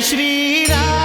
श्री राम।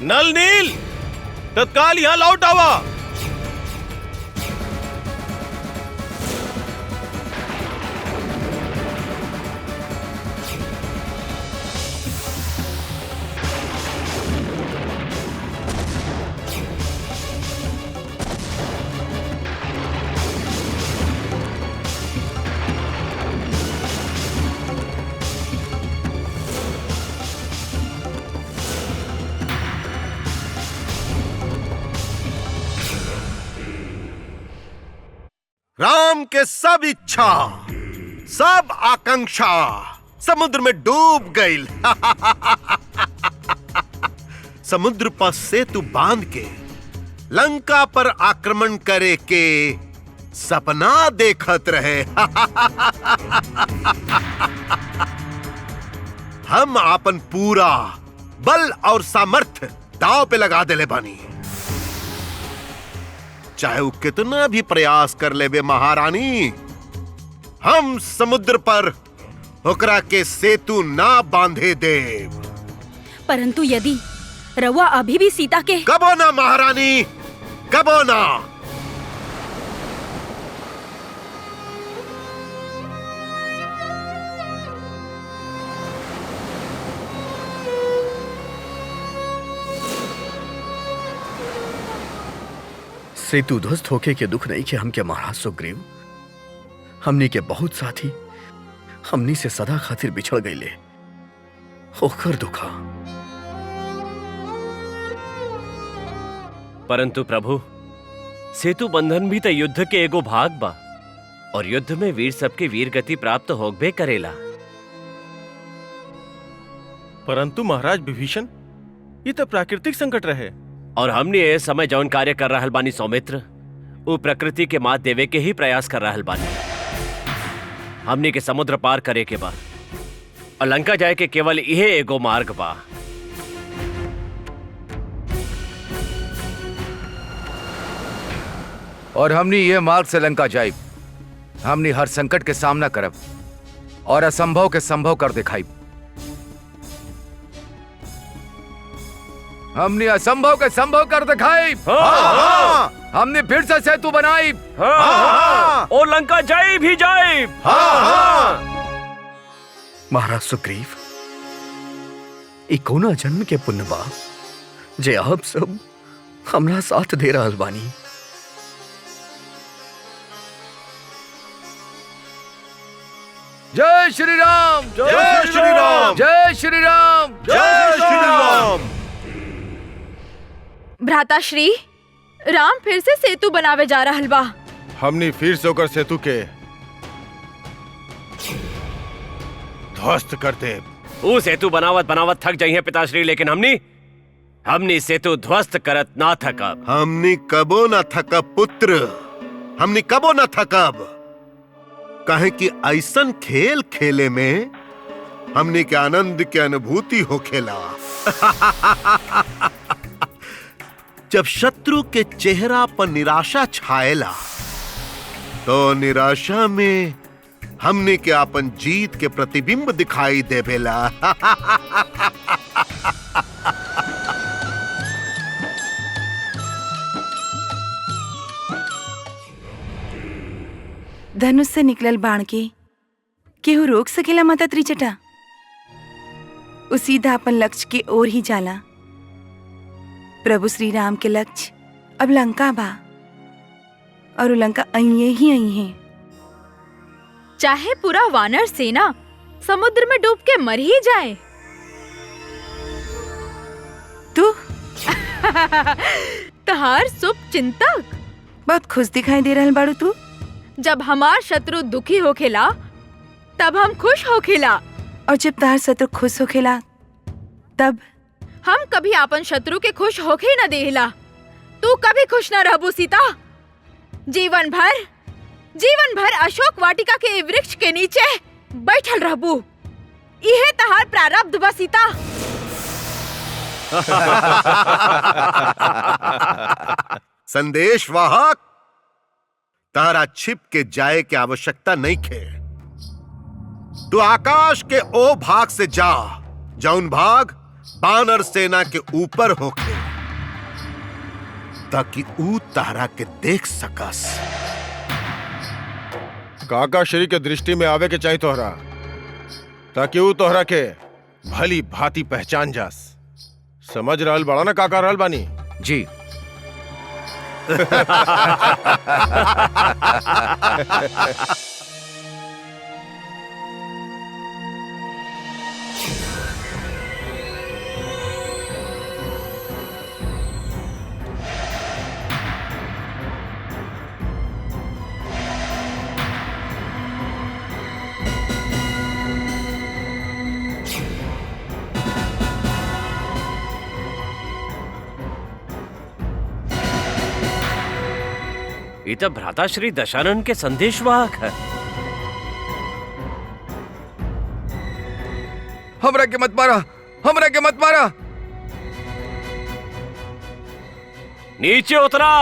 नल नील, तत्काल यहां लौट आवा। राम के सब इच्छा, सब आकांक्षा समुद्र में डूब गई। समुद्र पर सेतु बांध के लंका पर आक्रमण करे के सपना देखत रहे। हम आपन पूरा बल और सामर्थ्य दांव पे लगा देले बानी। चाहे वो कितना भी प्रयास कर लेबे महारानी, हम समुद्र पर ओकरा के सेतु ना बांधे देव। परंतु यदि रउआ अभी भी सीता के कबो ना महारानी, कबो ना। सेतु ध्वस्त होके के दुख नहीं कि हम के महाराज सुग्रीव, हमनी के बहुत साथी हमनी से सदा खातिर बिछड़ गईले, ओकर दुखा। परंतु प्रभु, सेतु बंधन भी तो युद्ध के एगो भाग बा, और युद्ध में वीर सबके वीर गति प्राप्त होगबे करेला। परंतु महाराज विभीषण, ये तो प्राकृतिक संकट रहे, और हमने ये समय जौन कार्य कर रहल बानी सौमित्र, वो प्रकृति के मात देवे के ही प्रयास कर रहल बानी। हमने के समुद्र पार करे के बाद और लंका जाए के केवल यही एगो मार्ग बा। और हमने ये मार्ग से लंका जाए, हमने हर संकट के सामना करब और असंभव के संभव कर दिखाई। हमने असंभव के संभव कर दिखाई। हमने फिर से सेतु बनाई। और लंका जाए भी जाए। महाराज सुग्रीव, ई कोना जन्म के पुण्य बा जे आप सब हमरा साथ दे रहल बानी। जय श्री राम, जय श्री राम, जय श्री राम, जय श्री राम। भ्राताश्री, राम फिर से सेतु बनावे जा रहल बा। हमनी फिर से होकर सेतु के ध्वस्त करते। वो सेतु बनावत बनावत थक जाइए पिताश्री, लेकिन हमनी सेतु ध्वस्त करत ना थकब। हमनी कबो न थकब पुत्र, हमनी कबो न थकब। कहे कि ऐसन खेल खेले में हमनी के आनंद के अनुभूति होखेला। जब शत्रु के चेहरा पर निराशा छाएला तो निराशा में हमनी के अपन जीत के प्रतिबिंब दिखाई देवेला। धनुष से निकलल बाण के केहू रोक सकेला माता त्रिजटा? उ सीधा अपन लक्ष्य के ओर ही जाला। प्रभु श्री राम के लक्ष्य अब लंका बा और उ लंका अइये ही अइये। चाहे पूरा वानर सेना समुद्र में डूब के मर ही जाए। तू तहार शुभ चिंतक। बहुत खुश दिखाई दे रहल बाड़ू तू। जब हमार शत्रु दुखी होखेला तब हम खुश होखेला, और जब तार शत्रु खुश होखेला तब हम कभी अपन शत्रु के खुश होके ही न देला। तू कभी खुश न रहबू सीता। जीवन भर अशोक वाटिका के वृक्ष के नीचे बैठल रहबू। इहे तहार प्रारब्ध बा सीता। संदेश वाहक, तारा छिप के जाए की आवश्यकता नहीं खे। तू आकाश के ओ भाग से जा जौन भाग बानर सेना के ऊपर होके, ताकि ऊ तारा के देख सकस। काका श्री के दृष्टि में आवे के चाहिए तोहरा, ताकि वो तोहरा के भली भांति पहचान जास। समझ रहल बड़ा ना काका रहल बानी? जी। ये तो भ्राताश्री दशानन के संदेशवाहक है। हमरा के मत मारा, हमरा के मत मारा। नीचे उतरा।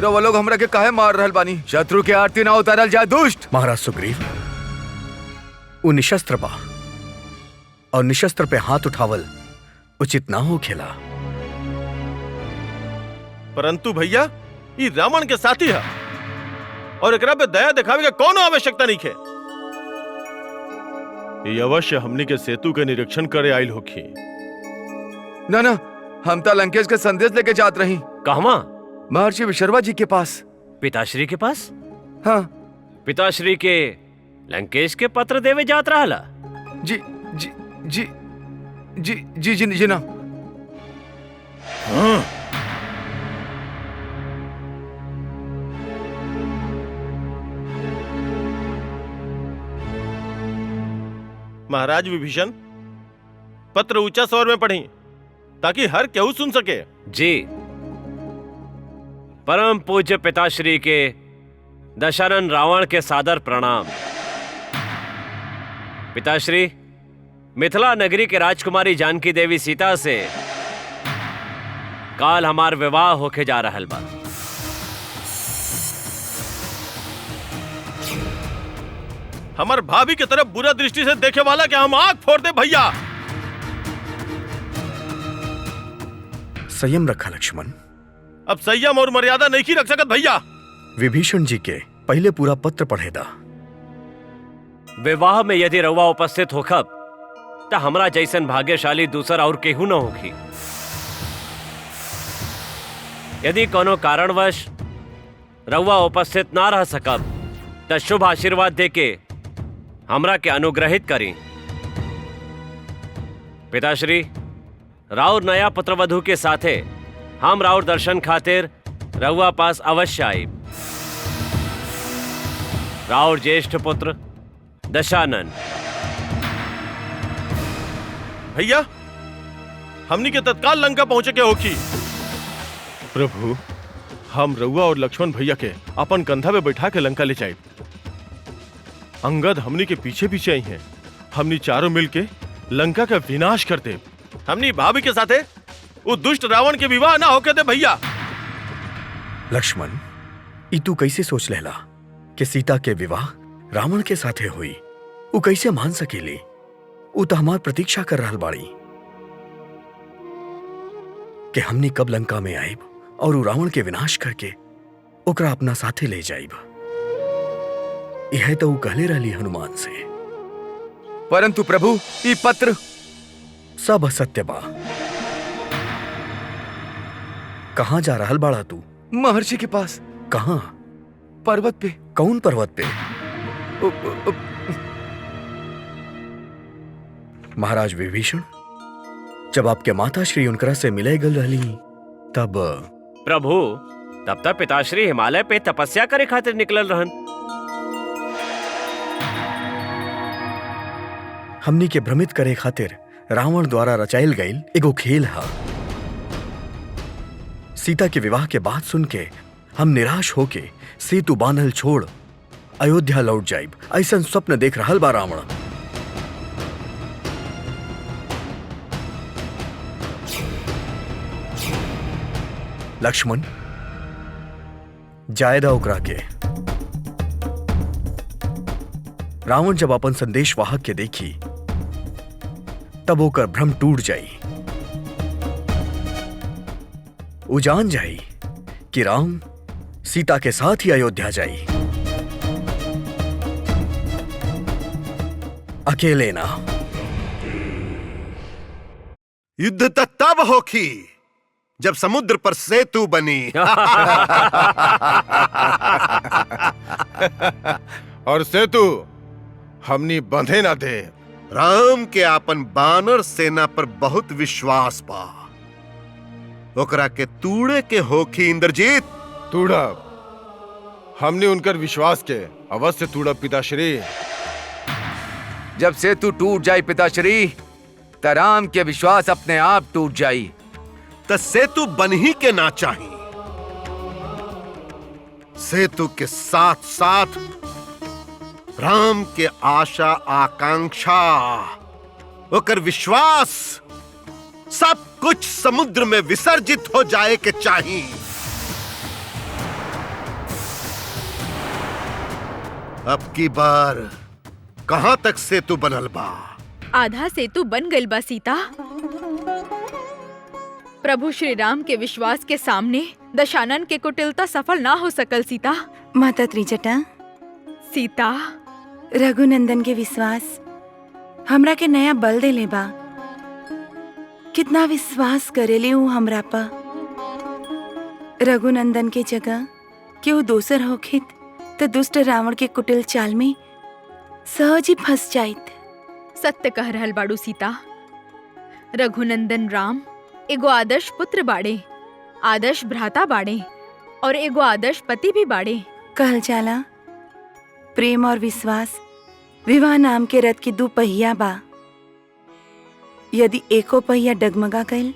रवा लोग हमरा के काहे मार रहल बानी? शत्रु के आरती ना उतारल जाए दुष्ट। महाराज सुग्रीव, उ निशस्त्र बा और निशस्त्र पे हाथ उठावल उचित ना हो खेला। परंतु भैया ये रावण के साथी है और एकरा पे दया दिखावे के कोनो आवश्यकता नहीं है। ये अवश्य हमनी के सेतु के निरीक्षण करे आइल होखी। ना ना, हम तो लंकेश के संदेश लेके जात रही। कहवा? महर्षि विशर्वा जी के पास। पिताश्री के पास? हाँ। पिताश्री के लंकेश के पत्र देवे जात रहला? जी जी जी जी जी जी जी ना। हाँ। महाराज विभीषण, पत्र ऊंचा स्वर में पढ़ी ताकि हर केहू सुन सके। जी। परम पूज्य पिताश्री के दशानन रावण के सादर प्रणाम। पिताश्री, मिथिला नगरी के राजकुमारी जानकी देवी सीता से काल हमार विवाह होके जा रहल बा। हमार भाभी की तरफ बुरा दृष्टि से देखे वाला क्या हम आंख फोड़ दे भैया। संयम रखा लक्ष्मण। अब संयम और मर्यादा नहीं की रख सकत भैया। विभीषण जी के पहले पूरा पत्र पढ़ेदा। विवाह में यदि रउआ उपस्थित होखब तो हमरा जैसन भाग्यशाली दूसर और केहू न होखी। यदि कोनो कारणवश रउआ उपस्थित ना रह सकब तो शुभ आशीर्वाद देके हमरा के अनुग्रहित करी। पिताश्री, राउर नया पुत्रवधू के साथे हम राउर दर्शन खातिर रउआ पास अवश्य आईब। राउर ज्येष्ठ पुत्र दशानन। भैया, हमनी के तत्काल लंका पहुंचे के होकी। प्रभु, हम रउआ और लक्ष्मण भैया के अपन कंधा पे बैठा के लंका ले जाए। अंगद हमनी के पीछे पीछे आई हैं। हमनी चारों मिलके लंका का विनाश करते। हमनी भाभी के साथे वो दुष्ट रावण के विवाह ना होके दे भैया। लक्ष्मण, ई तू कैसे सोच लेला कि सीता के विवाह रावण के साथे हुई? वो कैसे मान सकेली? वो तो हमार प्रतीक्षा कर रहल बाड़ी कि हमनी कब लंका में आईब और वो रावण के विनाश करके ओकरा अपना साथे ले जाइब। यह तो वो कहले रहली हनुमान से। परंतु प्रभु, ई पत्र सब असत्य बा। कहाँ जा रहल बाड़ा तू? महर्षि के पास। कहाँ? पर्वत पे। कौन पर्वत पे? महाराज विभीषण, जब आपके माता श्री उनकरा से मिले गल रहली तब प्रभु, तब तक पिताश्री हिमालय पे तपस्या करे खातिर निकलल रहन। हमनी के भ्रमित करे खातिर रावण द्वारा रचाइल गईल एगो खेल हा। सीता के विवाह के बात सुन के हम निराश होके सेतु बांधल छोड़ अयोध्या लौट जाइब, ऐसा स्वप्न देख रहल बा रावण। लक्ष्मण, जायदा ओकरा के। रावण जब अपन संदेश वाहक के देखी तब ओकर भ्रम टूट जाई। वो जान जाई कि राम सीता के साथ ही अयोध्या जाई, अकेले ना। युद्ध तो तब होखी जब समुद्र पर सेतु बनी। और सेतु हमनी बंधे ना दे। राम के आपन बानर सेना पर बहुत विश्वास बा। ओकरा के तूड़े के होखी इंद्रजीत। तूड़ब, हमने उनकर विश्वास के अवश्य तूड़ब पिताश्री। जब सेतु टूट जाए पिताश्री, त राम के विश्वास अपने आप टूट जाई। तो सेतु बन ही के ना चाहिए। सेतु के साथ साथ राम के आशा आकांक्षा, ओकर विश्वास, सब कुछ समुद्र में विसर्जित हो जाए के चाहिए। अब की बार कहां तक सेतु बनल बा? आधा सेतु बन गइल बा सीता। प्रभु श्री राम के विश्वास के सामने दशानन के कुटिलता सफल ना हो सकल सीता। माता त्रिजटा, सीता, रघुनंदन के विश्वास हमरा के नया बल देले बा। कितना विश्वास करेले ऊ हमरा पा। रघुनंदन के जगह केहू दोसर होखित तो दुष्ट रावण के कुटिल चाल में सहज ही फंस जाइत। सत्य कह रहल बाड़ू सीता। रघुनंदन राम एगो आदर्श पुत्र बाड़े, आदर्श भ्राता बाड़े और एगो आदर्श पति भी बाड़े। कहल जाला प्रेम और विश्वास विवाह नाम के रथ की दो पहिया बा। यदि एको पहिया डगमगा गईल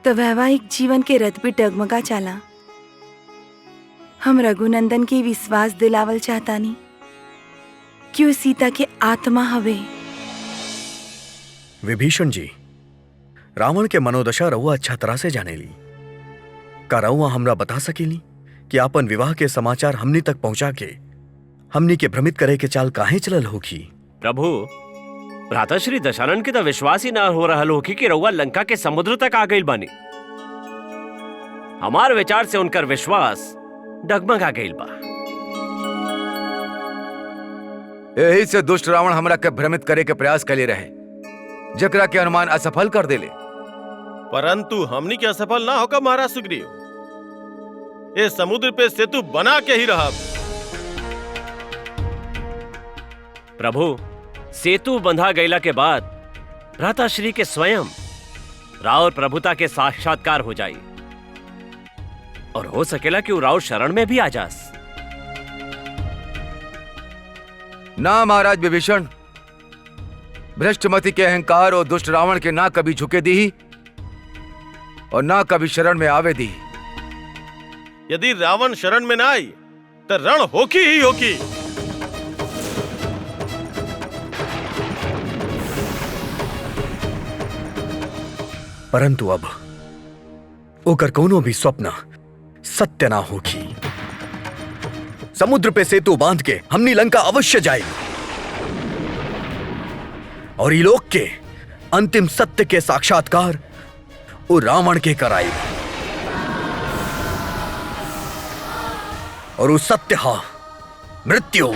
तो वैवाहिक जीवन के रथ भी डगमगा चाला। हम रघुनंदन की विश्वास दिलावल चाहतानी कि वो सीता के आत्मा हवे। विभीषण जी, रावण के मनोदशा रहुआ अच्छा तरह से जाने ली। का रउआ हमरा बता सकेली कि आपन विवाह के समाचार हमनी तक पहुंचा के हमनी के भ्रमित करे के चाल काहे चलल होखी? प्रभु, भ्राताश्री दशानन के तो विश्वास ही ना हो रहल होखी कि रउआ लंका के समुद्र तक आ गइल बानी। हमार विचार से उनकर विश्वास डगमगा गइल बा। यही से दुष्ट रावण हमरा के भ्रमित करे के प्रयास कैले रहे, जकरा के अनुमान असफल कर देले। परंतु हमनी के असफल ना होकर महाराज सुग्रीव, ये समुद्र पे सेतु बना के ही रहा। प्रभु, सेतु बंधा गईला के बाद भ्राताश्री के स्वयं राव प्रभुता के साक्षात्कार हो जाई और हो सकेला कि वो राव शरण में भी आ जास। ना महाराज विभीषण, भ्रष्टमति के अहंकार और दुष्ट रावण के ना कभी झुके दी और ना कभी शरण में आवे दी। यदि रावण शरण में ना आई तो रण होकी ही होकी। परंतु अब ओकर कोनो भी स्वप्न सत्य ना होगी। समुद्र पे सेतु बांध के हमनी लंका अवश्य जाए और इलोक के अंतिम सत्य के साक्षात्कार वो रावण के कराई और वो सत्य हा मृत्यु।